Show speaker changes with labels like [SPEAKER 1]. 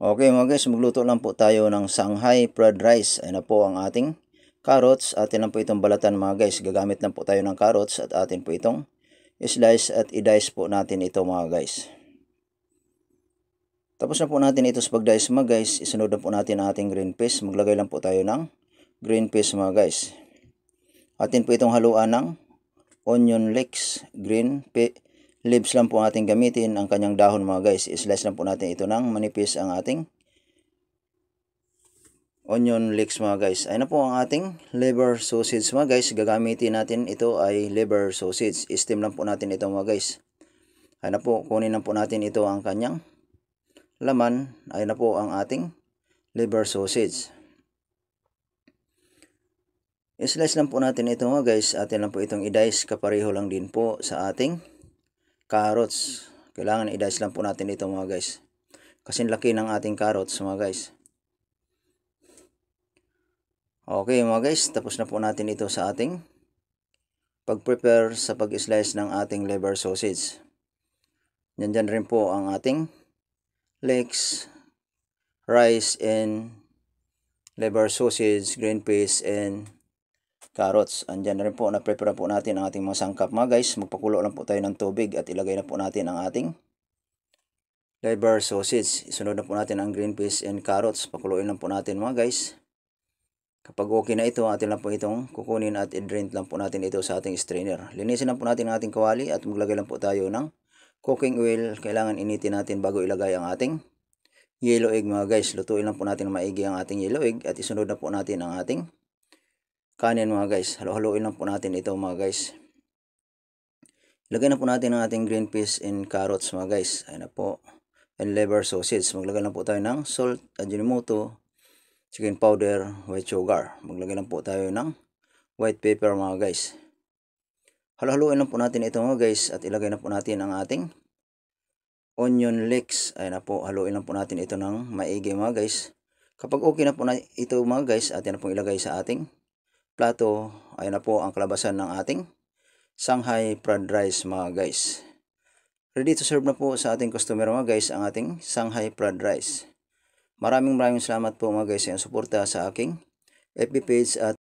[SPEAKER 1] Okay mga guys, magluto lang po tayo ng Shanghai fried rice. Ayan na po ang ating carrots. Atin lang po itong balatan mga guys. Gagamit lang po tayo ng carrots at atin po itong slice at i-dice po natin ito mga guys. Tapos na po natin ito sa pag-dice mga guys. Isunod na po natin ang ating green peas. Maglagay lang po tayo ng green peas mga guys. Atin po itong haluan ng onion leeks, leaves lang po ating gamitin ang kanyang dahon mga guys. I-slice lang po natin ito ng manipis ang ating onion leeks mga guys. Ayun na po ang ating liver sausage mga guys. Gagamitin natin ito ay liver sausage. I-steam lang po natin ito mga guys. Ayun na po, kunin lang po natin ito ang kanyang laman. Ayun na po ang ating liver sausage. I-slice lang po natin ito mga guys. Atin lang po itong i-dice kapareho lang din po sa ating carrots. Kailangan i-dice lang po natin ito mga guys. Kasi laki ng ating carrots mga guys. Okay mga guys, tapos na po natin ito sa ating pag-prepare sa pag-slice ng ating liver sausage. Nandyan rin po ang ating leeks, rice, and liver sausage, green peas, and carrots. Andyan rin po, na-prepare po natin ang ating mga sangkap mga guys. Magpakulo lang po tayo ng tubig at ilagay na po natin ang ating liver sausage. Isunod na po natin ang green peas and carrots. Pakuluin lang po natin mga guys. Kapag okay na ito, atin lang po itong kukunin at i-drain lang po natin ito sa ating strainer. Linisin lang po natin ang ating kawali at maglagay lang po tayo ng cooking oil. Kailangan initin natin bago ilagay ang ating yellow egg mga guys. Lutuin lang po natin na maigi ang ating yellow egg at isunod na po natin ang ating kanin mga guys. Halo-haloin lang po natin ito mga guys. Ilagay na po natin ang ating green peas and carrots mga guys. Ayan na po. And liver sausage. Maglagay lang po tayo ng salt, ajinomoto, chicken powder, white sugar. Maglagay lang po tayo ng white pepper mga guys. Halo-haloin lang po natin ito mga guys at ilagay na po natin ang ating onion leeks. Ayan na po, haluin lang po natin ito ng maigi mga guys. Kapag okay na po na ito mga guys, atin na po ilagay sa ating plato. Ayan na po ang kalabasan ng ating Shanghai fried rice mga guys. Ready to serve na po sa ating customer mga guys ang ating Shanghai fried rice. Maraming salamat po mga guys sa suporta sa aking FB page at